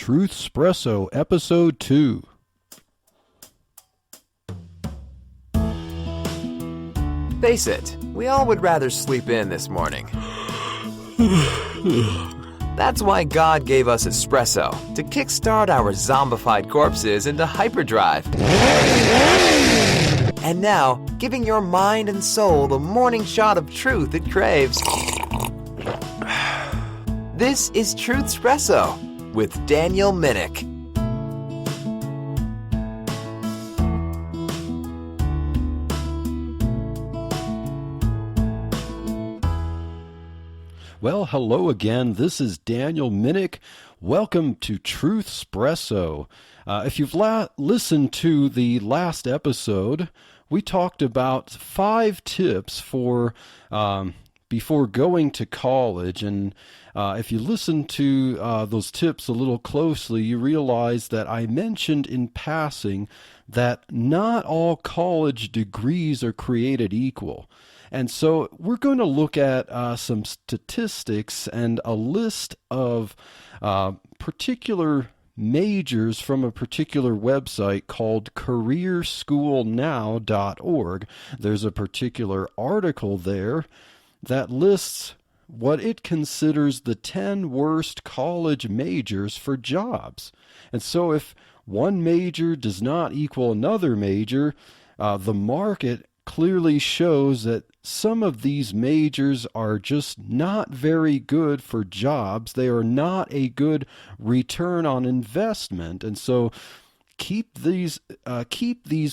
Truthspresso, Episode 2. Face it, we all would rather sleep in this morning. That's why God gave us espresso, to kickstart our zombified corpses into hyperdrive. And now, giving your mind and soul the morning shot of truth it craves. This is Truthspresso with Daniel Minnick. Well, hello again. This is Daniel Minnick. Welcome to Truthspresso. If you've listened to the last episode, we talked about 5 tips for before going to college. And if you listen to those tips a little closely, you realize that I mentioned in passing that not all college degrees are created equal. And so we're going to look at some statistics and a list of particular majors from a particular website called careerschoolnow.org. There's a particular article there that lists what it considers the 10 worst college majors for jobs. And so if one major does not equal another major, the market clearly shows that some of these majors are just not very good for jobs. They are not a good return on investment. And so keep these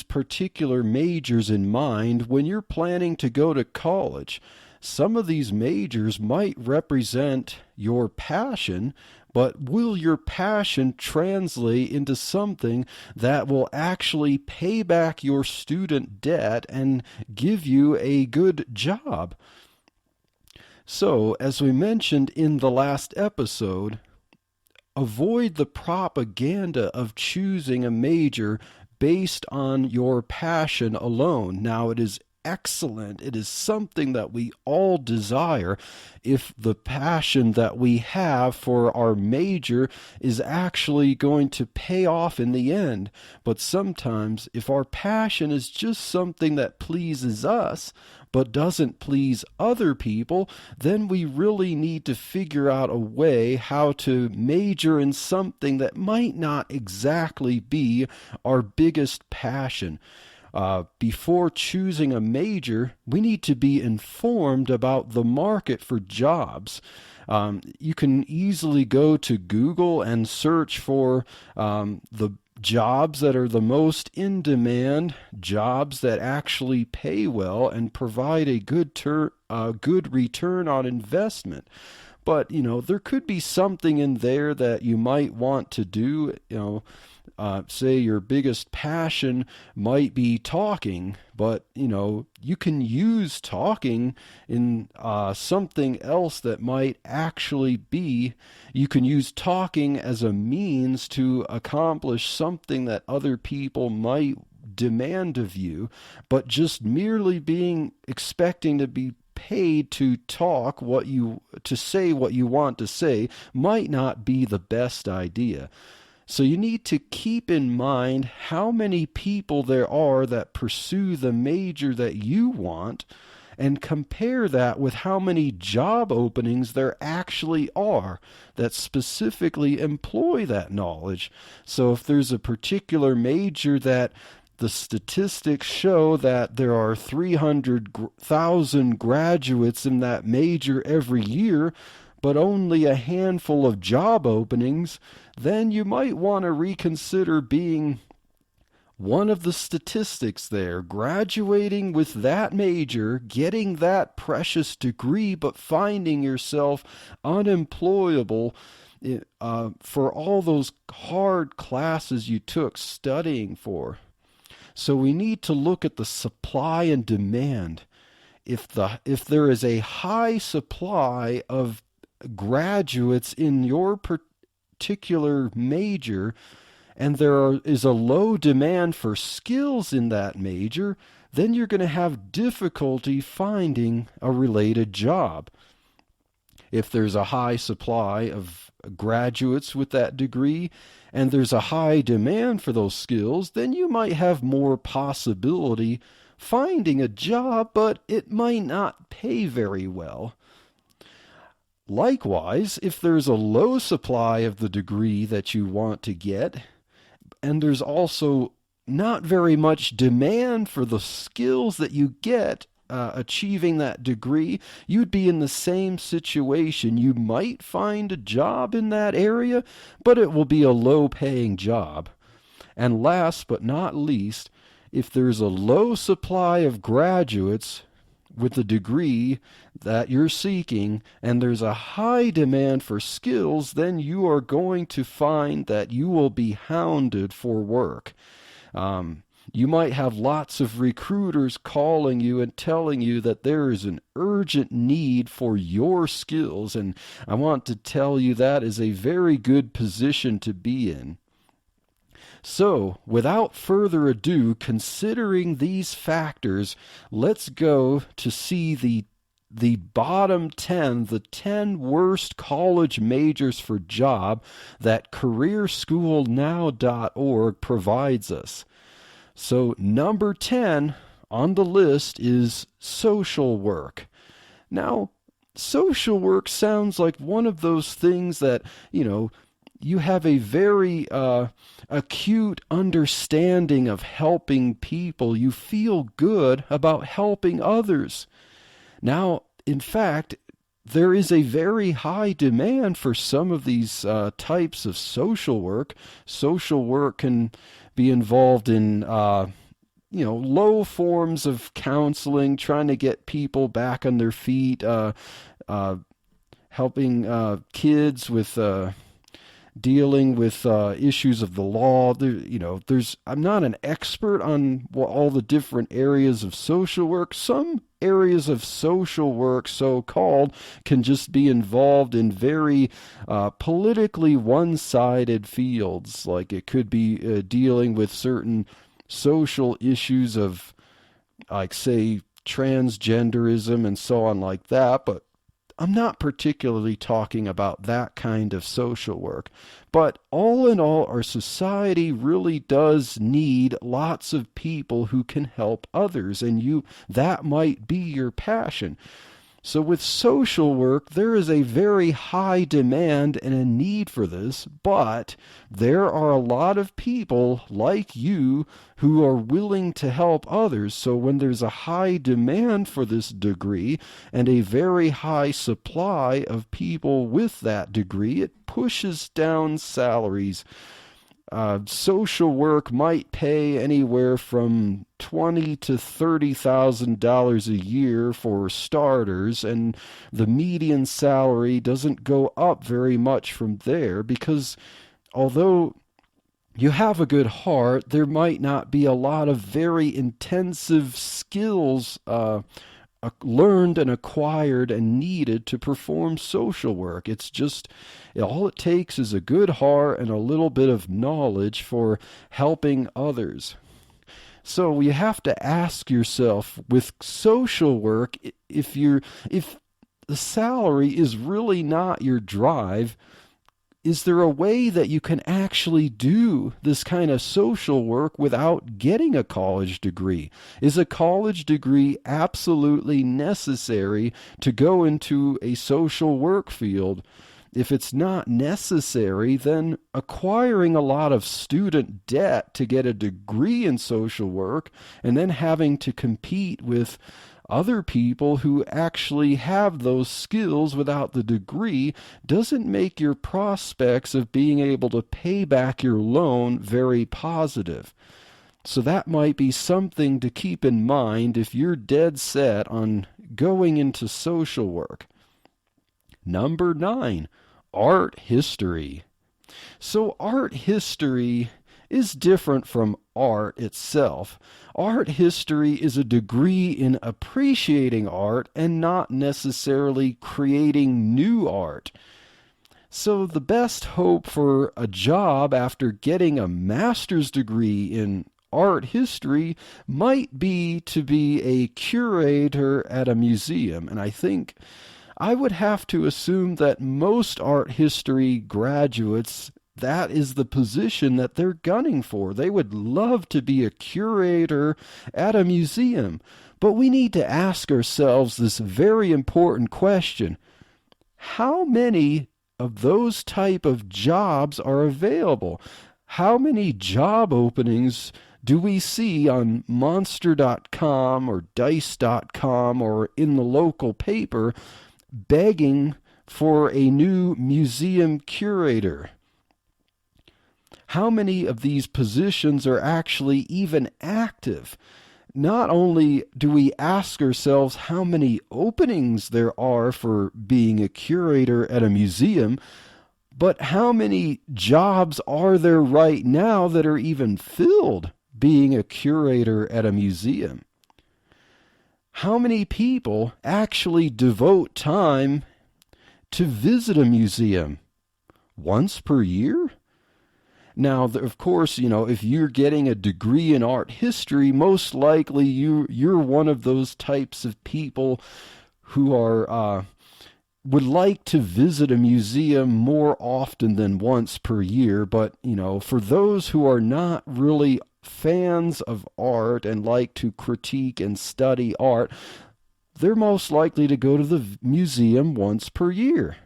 particular majors in mind when you're planning to go to college. Some of these majors might represent your passion, but will your passion translate into something that will actually pay back your student debt and give you a good job? So, as we mentioned in the last episode, avoid the propaganda of choosing a major based on your passion alone. Now, it is excellent. It is something that we all desire if the passion that we have for our major is actually going to pay off in the end. But sometimes if our passion is just something that pleases us but doesn't please other people, then we really need to figure out a way how to major in something that might not exactly be our biggest passion. Before choosing a major, we need to be informed about the market for jobs. You can easily go to Google and search for the jobs that are the most in demand, jobs that actually pay well and provide a good return on investment. But, there could be something in there that you might want to do. Say your biggest passion might be talking, but, you can use talking in something else that might actually be, you can use talking as a means to accomplish something that other people might demand of you, but just merely expecting to be paid to say what you want to say might not be the best idea. So you need to keep in mind how many people there are that pursue the major that you want, and compare that with how many job openings there actually are that specifically employ that knowledge. So if there's a particular major that the statistics show that there are 300,000 graduates in that major every year, but only a handful of job openings, then you might want to reconsider being one of the statistics there, graduating with that major, getting that precious degree, but finding yourself unemployable for all those hard classes you took studying for. So we need to look at the supply and demand. If there is a high supply of graduates in your particular major, and there is a low demand for skills in that major, then you're going to have difficulty finding a related job. If there's a high supply of graduates with that degree and there's a high demand for those skills, then you might have more possibility finding a job, but it might not pay very well. Likewise, if there's a low supply of the degree that you want to get, and there's also not very much demand for the skills that you get achieving that degree, you'd be in the same situation. You might find a job in that area, but it will be a low-paying job. And last but not least, if there's a low supply of graduates with the degree that you're seeking and there's a high demand for skills, then you are going to find that you will be hounded for work. You might have lots of recruiters calling you and telling you that there is an urgent need for your skills, and I want to tell you that is a very good position to be in. So, without further ado, considering these factors, let's go to see the bottom 10, the 10 worst college majors for job that careerschoolnow.org provides us. So, number 10 on the list is social work. Now, social work sounds like one of those things that, you have a very acute understanding of helping people. You feel good about helping others. Now, in fact, there is a very high demand for some of these types of social work. Social work can be involved in low forms of counseling, trying to get people back on their feet, helping kids with dealing with issues of the law. I'm not an expert on all the different areas of social work. Some areas of social work, so-called, can just be involved in very politically one-sided fields. Like it could be dealing with certain social issues of, like, say, transgenderism and so on like that, but I'm not particularly talking about that kind of social work. But all in all, our society really does need lots of people who can help others, and that might be your passion. So with social work, there is a very high demand and a need for this, but there are a lot of people like you who are willing to help others. So when there's a high demand for this degree and a very high supply of people with that degree, it pushes down salaries. Social work might pay anywhere from $20,000 to $30,000 a year for starters, and the median salary doesn't go up very much from there, because although you have a good heart, there might not be a lot of very intensive skills learned and acquired and needed to perform social work. It's just, all it takes is a good heart and a little bit of knowledge for helping others. So you have to ask yourself, with social work, if the salary is really not your drive, is there a way that you can actually do this kind of social work without getting a college degree? Is a college degree absolutely necessary to go into a social work field? If it's not necessary, then acquiring a lot of student debt to get a degree in social work and then having to compete with other people who actually have those skills without the degree doesn't make your prospects of being able to pay back your loan very positive. So that might be something to keep in mind if you're dead set on going into social work. Number 9, art history. So art history is different from art itself. Art history is a degree in appreciating art and not necessarily creating new art. So the best hope for a job after getting a master's degree in art history might be to be a curator at a museum. And I think I would have to assume that most art history graduates, that is the position that they're gunning for. They would love to be a curator at a museum. But we need to ask ourselves this very important question. How many of those type of jobs are available? How many job openings do we see on monster.com or dice.com or in the local paper begging for a new museum curator? How many of these positions are actually even active? Not only do we ask ourselves how many openings there are for being a curator at a museum, but how many jobs are there right now that are even filled being a curator at a museum? How many people actually devote time to visit a museum? Once per year? Now, of course, if you're getting a degree in art history, most likely you're one of those types of people who are would like to visit a museum more often than once per year. But, for those who are not really fans of art and like to critique and study art, they're most likely to go to the museum once per year.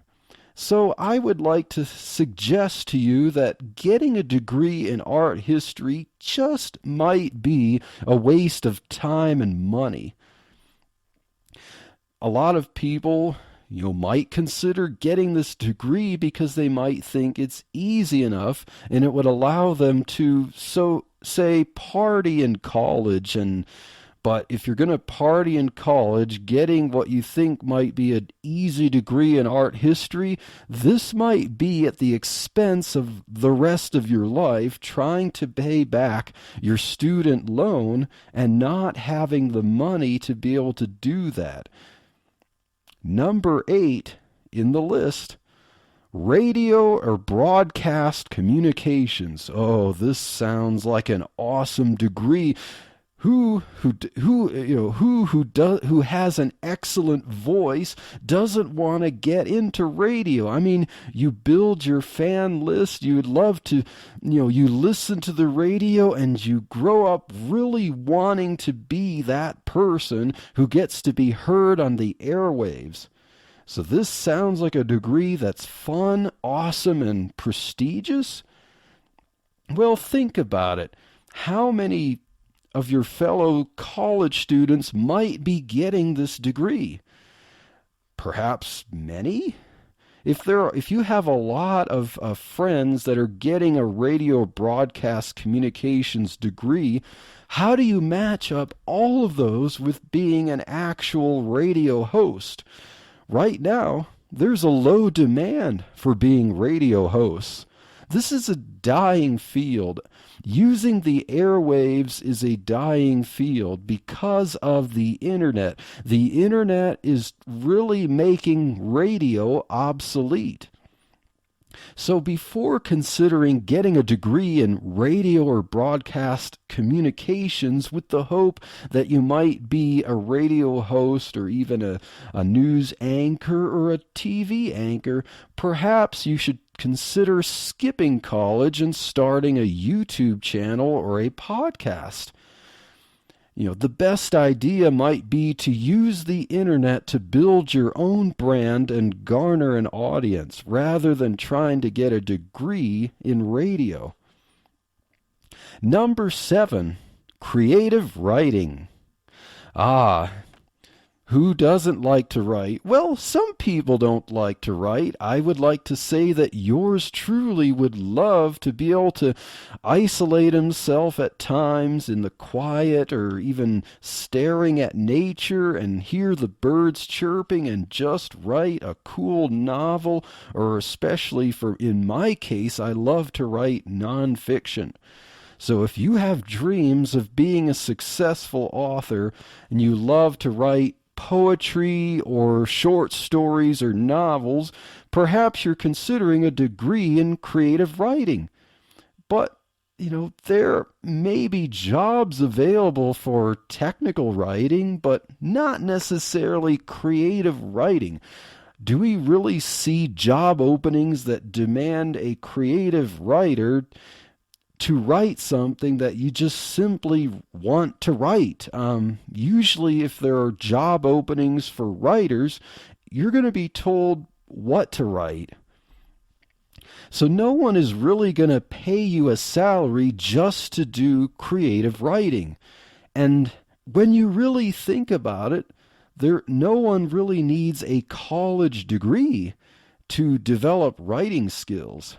So I would like to suggest to you that getting a degree in art history just might be a waste of time and money. A lot of people, might consider getting this degree because they might think it's easy enough and it would allow them to, say, party in college. But if you're going to party in college, getting what you think might be an easy degree in art history, this might be at the expense of the rest of your life trying to pay back your student loan and not having the money to be able to do that. Number 8 in the list, radio or broadcast communications. Oh, this sounds like an awesome degree. Who has an excellent voice doesn't want to get into radio? I mean, you build your fan list, you would love to, you listen to the radio and you grow up really wanting to be that person who gets to be heard on the airwaves. So this sounds like a degree that's fun, awesome, and prestigious. Well, think about it. How many of your fellow college students might be getting this degree? Perhaps many? If you have a lot of friends that are getting a radio broadcast communications degree, how do you match up all of those with being an actual radio host? Right now, there's a low demand for being radio hosts. This is a dying field. Using the airwaves is a dying field because of the internet. The internet is really making radio obsolete. So before considering getting a degree in radio or broadcast communications with the hope that you might be a radio host or even a news anchor or a TV anchor, perhaps you should consider skipping college and starting a YouTube channel or a podcast. The best idea might be to use the internet to build your own brand and garner an audience rather than trying to get a degree in radio. Number 7, creative writing. Who doesn't like to write? Well, some people don't like to write. I would like to say that yours truly would love to be able to isolate himself at times in the quiet or even staring at nature and hear the birds chirping and just write a cool novel, or especially in my case, I love to write nonfiction. So if you have dreams of being a successful author and you love to write poetry or short stories or novels, perhaps you're considering a degree in creative writing. But, there may be jobs available for technical writing, but not necessarily creative writing. Do we really see job openings that demand a creative writer to write something that you just simply want to write? Usually, if there are job openings for writers, you're going to be told what to write. So no one is really going to pay you a salary just to do creative writing. And when you really think about it, no one really needs a college degree to develop writing skills.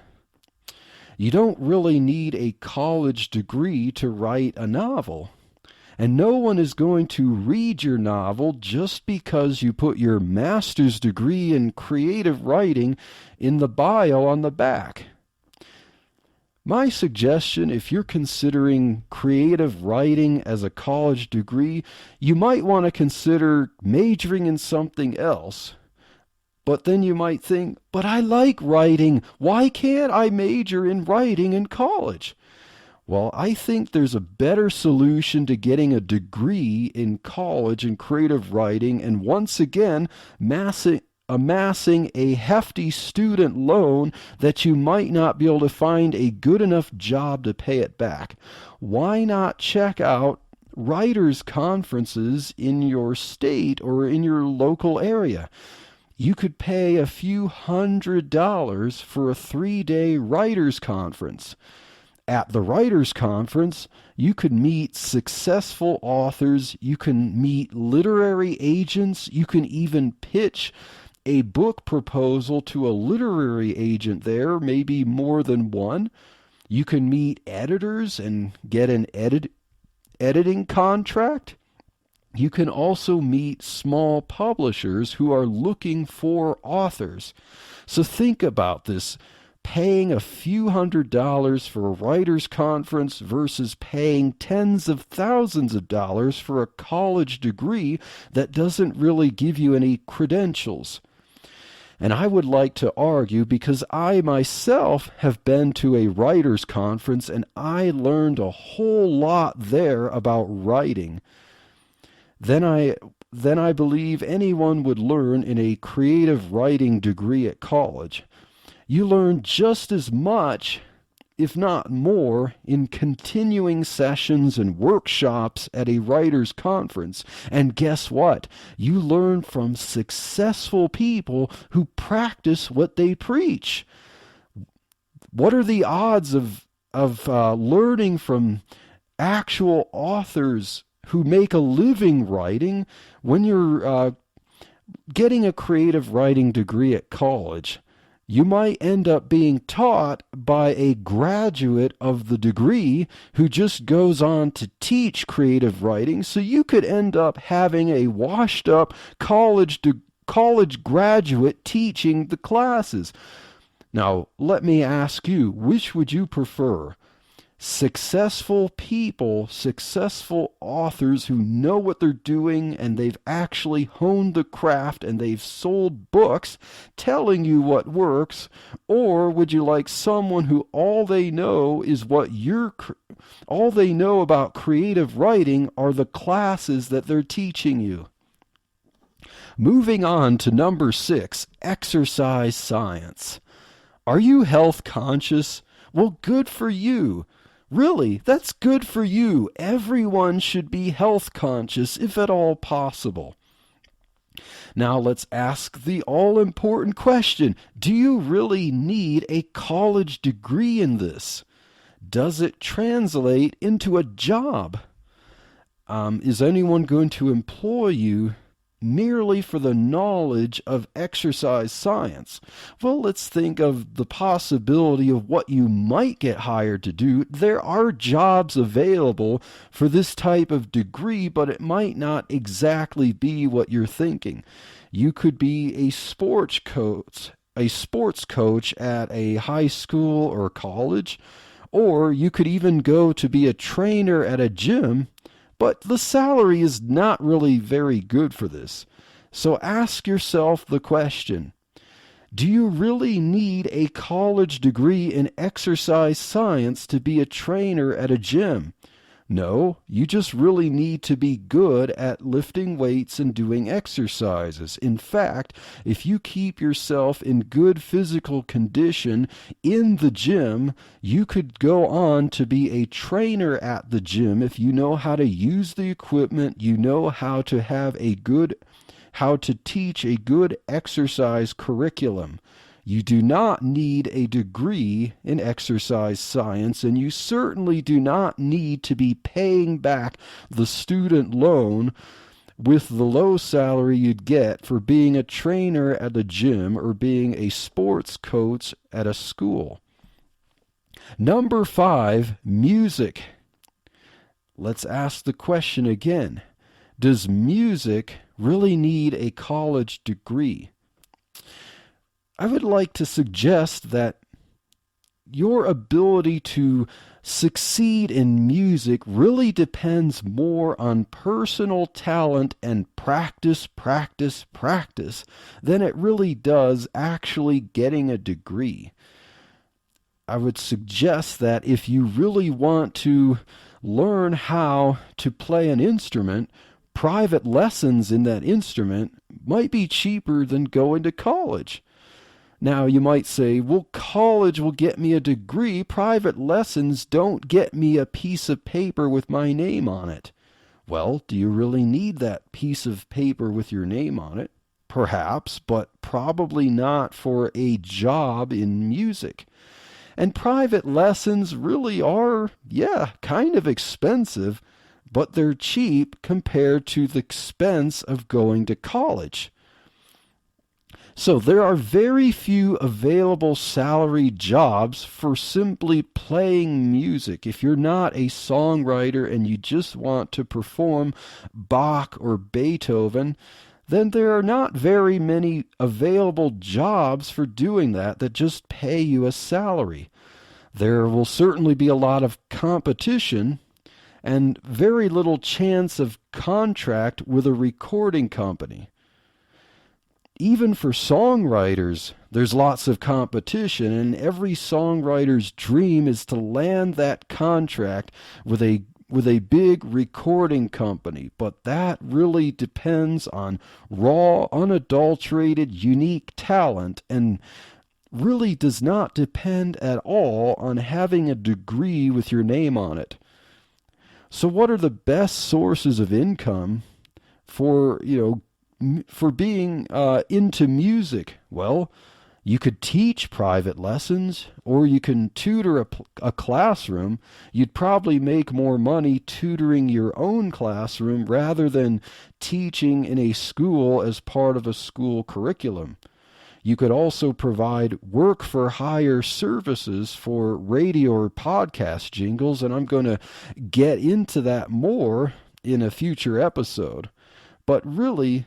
You don't really need a college degree to write a novel. And no one is going to read your novel just because you put your master's degree in creative writing in the bio on the back. My suggestion, if you're considering creative writing as a college degree, you might want to consider majoring in something else. But then you might think, but I like writing. Why can't I major in writing in college? Well, I think there's a better solution to getting a degree in college in creative writing and once again amassing a hefty student loan that you might not be able to find a good enough job to pay it back. Why not check out writers' conferences in your state or in your local area? You could pay a few $100s for a 3-day writers' conference. At the Writers' Conference, you could meet successful authors, you can meet literary agents, you can even pitch a book proposal to a literary agent there, maybe more than one. You can meet editors and get an editing contract. You can also meet small publishers who are looking for authors. So think about this. Paying a few $100s for a writer's conference versus paying tens of thousands of dollars for a college degree that doesn't really give you any credentials. And I would like to argue, because I myself have been to a writer's conference and I learned a whole lot there about writing, than I believe anyone would learn in a creative writing degree at college. You learn just as much, if not more, in continuing sessions and workshops at a writer's conference. And guess what? You learn from successful people who practice what they preach. What are the odds of learning from actual authors who make a living writing when you're getting a creative writing degree at college? You might end up being taught by a graduate of the degree who just goes on to teach creative writing, so you could end up having a washed-up college graduate teaching the classes. Now, let me ask you, which would you prefer? Successful people, successful authors who know what they're doing and they've actually honed the craft and they've sold books telling you what works, or would you like someone who all they know about creative writing are the classes that they're teaching you? Moving on to number 6, exercise science. Are you health conscious? Well, good for you. Really, that's good for you. Everyone should be health conscious if at all possible. Now let's ask the all-important question. Do you really need a college degree in this? Does it translate into a job? Is anyone going to employ you merely for the knowledge of exercise science? Well, let's think of the possibility of what you might get hired to do. There are jobs available for this type of degree, but it might not exactly be what you're thinking. You could be a sports coach at a high school or college, or you could even go to be a trainer at a gym. But the salary is not really very good for this. So ask yourself the question, do you really need a college degree in exercise science to be a trainer at a gym? No, you just really need to be good at lifting weights and doing exercises. In fact, if you keep yourself in good physical condition in the gym, you could go on to be a trainer at the gym if you know how to use the equipment, you know how to teach a good exercise curriculum. You do not need a degree in exercise science, and you certainly do not need to be paying back the student loan with the low salary you'd get for being a trainer at a gym or being a sports coach at a school. Number 5, music. Let's ask the question again. Does music really need a college degree? I would like to suggest that your ability to succeed in music really depends more on personal talent and practice than it really does actually getting a degree. I would suggest that if you really want to learn how to play an instrument, private lessons in that instrument might be cheaper than going to college. Now, you might say, well, college will get me a degree. Private lessons don't get me a piece of paper with my name on it. Well, do you really need that piece of paper with your name on it? Perhaps, but probably not for a job in music. And private lessons really are, kind of expensive, but they're cheap compared to the expense of going to college. So there are very few available salary jobs for simply playing music. If you're not a songwriter and you just want to perform Bach or Beethoven, then there are not very many available jobs for doing that just pay you a salary. There will certainly be a lot of competition and very little chance of contract with a recording company. Even for songwriters, there's lots of competition, and every songwriter's dream is to land that contract with a big recording company. But that really depends on raw, unadulterated, unique talent, and really does not depend at all on having a degree with your name on it. So what are the best sources of income for being into music? Well, you could teach private lessons, or you can tutor a classroom. You'd probably make more money tutoring your own classroom rather than teaching in a school as part of a school curriculum. You could also provide work-for-hire services for radio or podcast jingles, and I'm going to get into that more in a future episode. But really,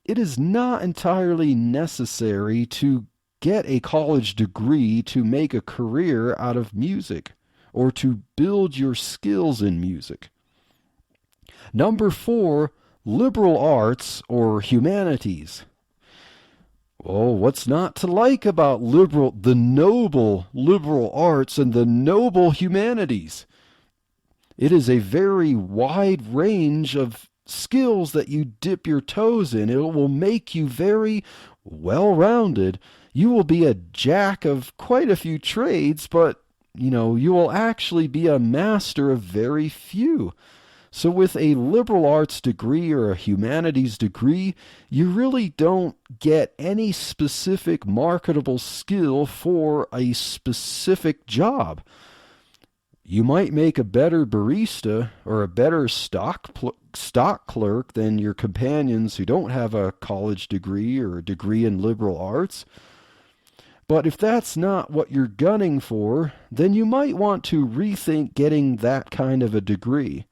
it is not entirely necessary to get a college degree to make a career out of music or to build your skills in music. Number 4, liberal arts or humanities. Oh, what's not to like about the noble liberal arts and the noble humanities? It is a very wide range of skills that you dip your toes in. It will make you very well-rounded. You will be a jack of quite a few trades, but, you will actually be a master of very few. So with a liberal arts degree or a humanities degree, you really don't get any specific marketable skill for a specific job. You might make a better barista or a better stock clerk than your companions who don't have a college degree or a degree in liberal arts. But if that's not what you're gunning for, then you might want to rethink getting that kind of a degree.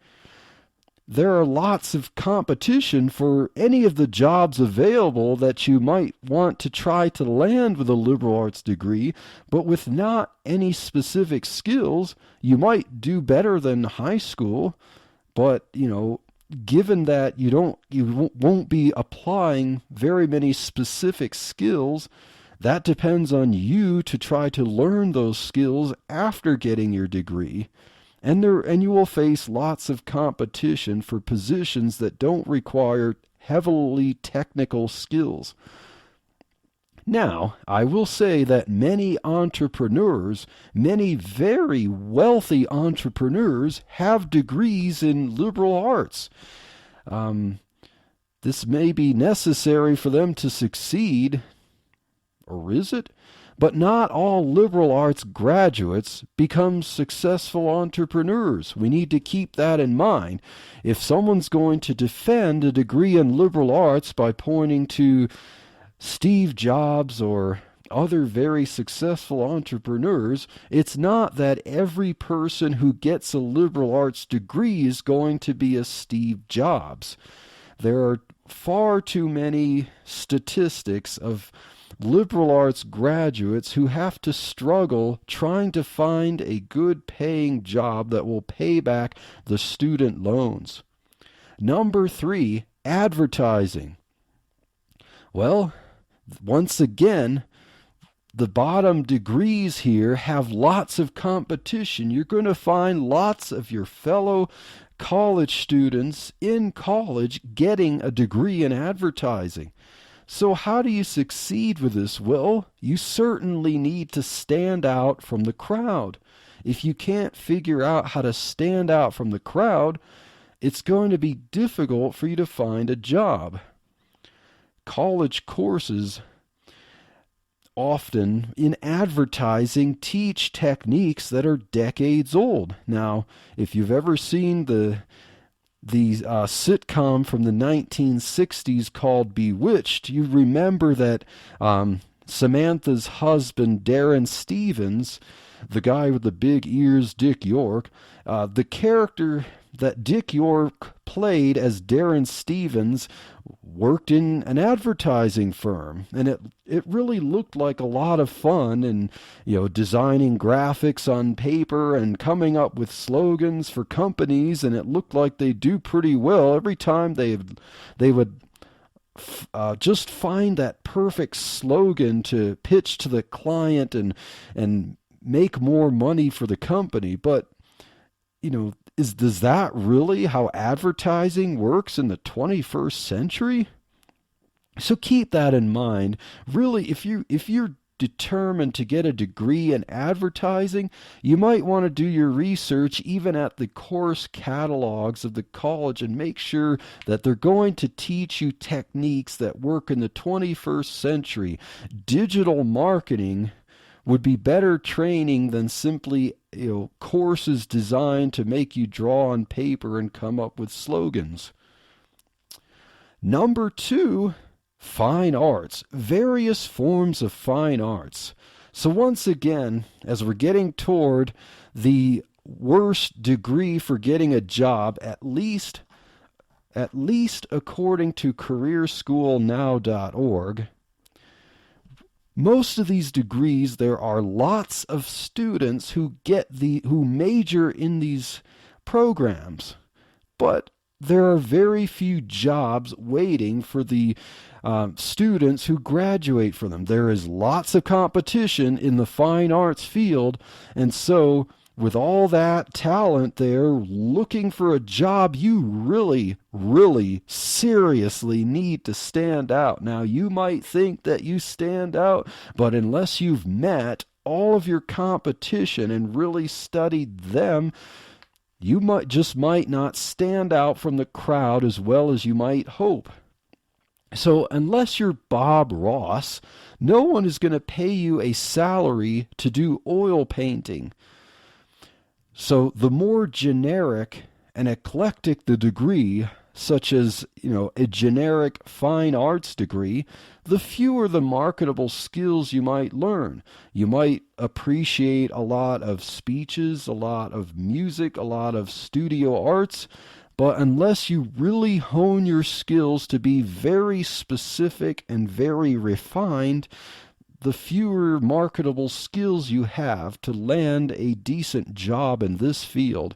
There are lots of competition for any of the jobs available that you might want to try to land with a liberal arts degree, but with not any specific skills. You might do better than high school, but, given that you won't be applying very many specific skills, that depends on you to try to learn those skills after getting your degree. and you will face lots of competition for positions that don't require heavily technical skills. Now, I will say that many entrepreneurs, many very wealthy entrepreneurs, have degrees in liberal arts. This may be necessary for them to succeed, or is it? But not all liberal arts graduates become successful entrepreneurs. We need to keep that in mind. If someone's going to defend a degree in liberal arts by pointing to Steve Jobs or other very successful entrepreneurs, it's not that every person who gets a liberal arts degree is going to be a Steve Jobs. There are far too many statistics of liberal arts graduates who have to struggle trying to find a good paying job that will pay back the student loans. Number 3, advertising. Well, once again, the bottom degrees here have lots of competition. You're going to find lots of your fellow college students in college getting a degree in advertising. So how do you succeed with this? Well, you certainly need to stand out from the crowd. If you can't figure out how to stand out from the crowd, it's going to be difficult for you to find a job. College courses often in advertising teach techniques that are decades old. Now, if you've ever seen the sitcom from the 1960s called Bewitched, you remember that Samantha's husband, Darren Stevens, the guy with the big ears, Dick York, the character that Dick York played as Darren Stevens worked in an advertising firm, and it really looked like a lot of fun, and designing graphics on paper and coming up with slogans for companies, and it looked like they do pretty well every time they would just find that perfect slogan to pitch to the client and make more money for the company. But does that really how advertising works in the 21st century? So keep that in mind. Really, if you're determined to get a degree in advertising, you might want to do your research even at the course catalogs of the college and make sure that they're going to teach you techniques that work in the 21st century. Digital marketing would be better training than simply courses designed to make you draw on paper and come up with slogans. Number 2, fine arts, various forms of fine arts. So once again, as we're getting toward the worst degree for getting a job, at least according to careerschoolnow.org, most of these degrees, there are lots of students who major in these programs, but there are very few jobs waiting for the students who graduate from them. There is lots of competition in the fine arts field, and so with all that talent there, looking for a job, you really, really seriously need to stand out. Now, you might think that you stand out, but unless you've met all of your competition and really studied them, you might not stand out from the crowd as well as you might hope. So unless you're Bob Ross, no one is going to pay you a salary to do oil painting. So the more generic and eclectic the degree, such as, a generic fine arts degree, the fewer the marketable skills you might learn. You might appreciate a lot of speeches, a lot of music, a lot of studio arts, but unless you really hone your skills to be very specific and very refined, the fewer marketable skills you have to land a decent job in this field.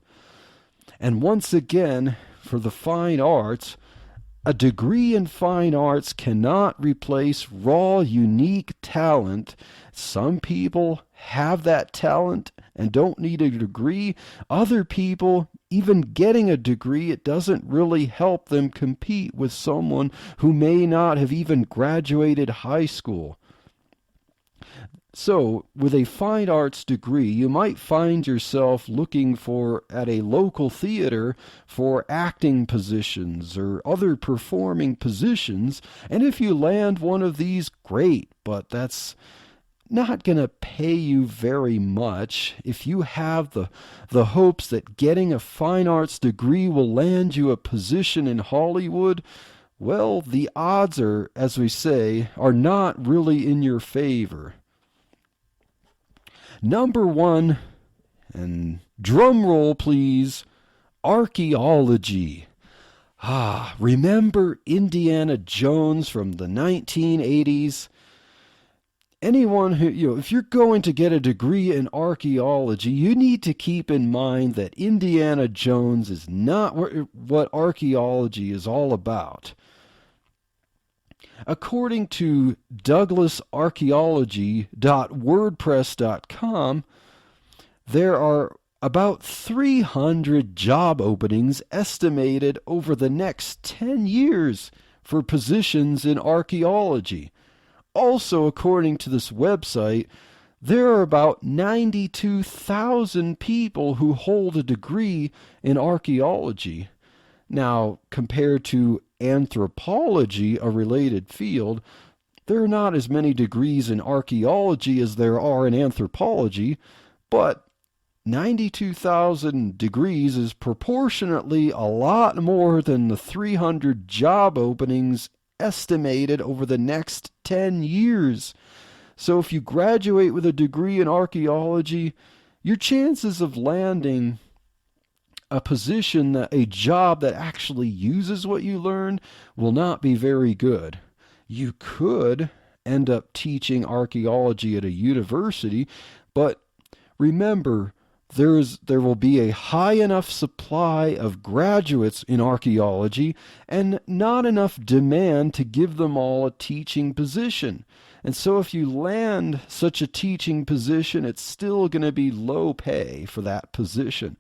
And once again, for the fine arts, a degree in fine arts cannot replace raw, unique talent. Some people have that talent and don't need a degree. Other people, even getting a degree, it doesn't really help them compete with someone who may not have even graduated high school. So, with a fine arts degree, you might find yourself looking at a local theater for acting positions or other performing positions, and if you land one of these, great, but that's not going to pay you very much. If you have the hopes that getting a fine arts degree will land you a position in Hollywood, well, the odds are, as we say, are not really in your favor. Number 1, and drum roll please, archaeology. Remember Indiana Jones from the 1980s? Anyone who, if you're going to get a degree in archaeology, you need to keep in mind that Indiana Jones is not what archaeology is all about. According to douglasarchaeology.wordpress.com, there are about 300 job openings estimated over the next 10 years for positions in archaeology. Also, according to this website, there are about 92,000 people who hold a degree in archaeology. Now, compared to anthropology, a related field, there are not as many degrees in archaeology as there are in anthropology, but 92,000 degrees is proportionately a lot more than the 300 job openings estimated over the next 10 years. So if you graduate with a degree in archaeology, your chances of landing a position, a job that actually uses what you learn, will not be very good. You could end up teaching archaeology at a university, but remember, there will be a high enough supply of graduates in archaeology and not enough demand to give them all a teaching position. And so if you land such a teaching position, it's still going to be low pay for that position.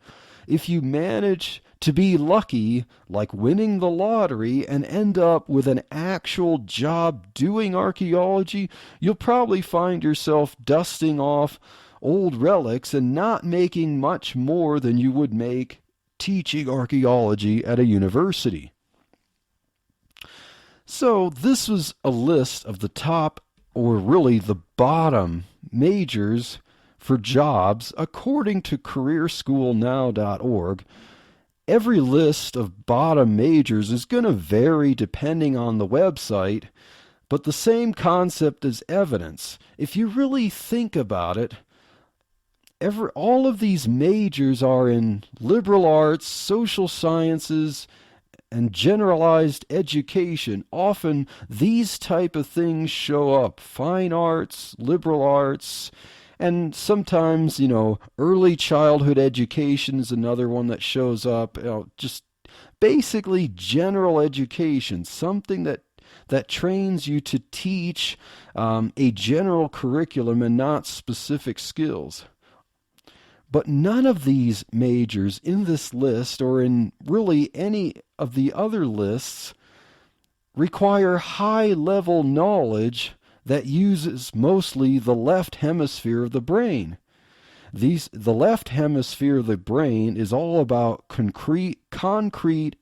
If you manage to be lucky, like winning the lottery, and end up with an actual job doing archaeology, you'll probably find yourself dusting off old relics and not making much more than you would make teaching archaeology at a university. So this was a list of the top, or really the bottom, majors for jobs according to careerschoolnow.org. Every list of bottom majors is going to vary depending on the website, but the same concept is evidence. If you really think about it, all of these majors are in liberal arts, social sciences, and generalized education. Often these type of things show up. Fine arts, liberal arts, and sometimes, early childhood education is another one that shows up. Just basically general education, something that trains you to teach a general curriculum and not specific skills. But none of these majors in this list, or in really any of the other lists, require high-level knowledge that uses mostly the left hemisphere of the brain. The left hemisphere of the brain is all about concrete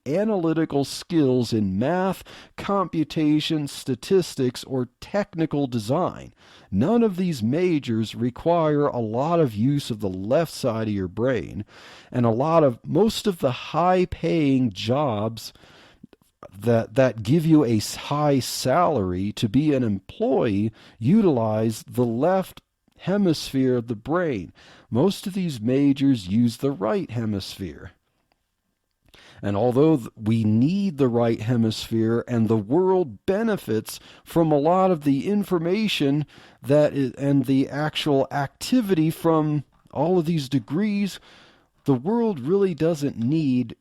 analytical skills in math, computation, statistics, or technical design. None of these majors require a lot of use of the left side of your brain, and most of the high-paying jobs that give you a high salary to be an employee utilize the left hemisphere of the brain. Most of these majors use the right hemisphere. And although we need the right hemisphere and the world benefits from a lot of the information and the actual activity from all of these degrees, the world really doesn't need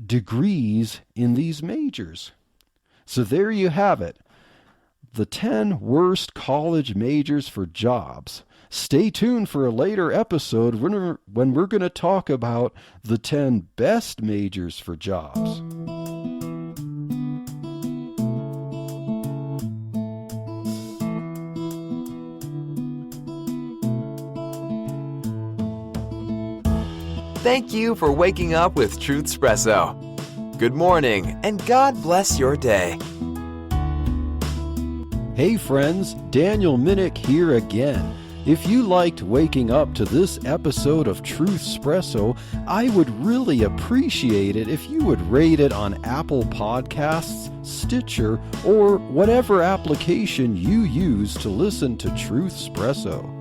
degrees in these majors. So there you have it. The 10 worst college majors for jobs. Stay tuned for a later episode when we're going to talk about the 10 best majors for jobs. Thank you for waking up with Truthspresso. Good morning, and God bless your day. Hey friends, Daniel Minnick here again. If you liked waking up to this episode of Truthspresso, I would really appreciate it if you would rate it on Apple Podcasts, Stitcher, or whatever application you use to listen to Truthspresso.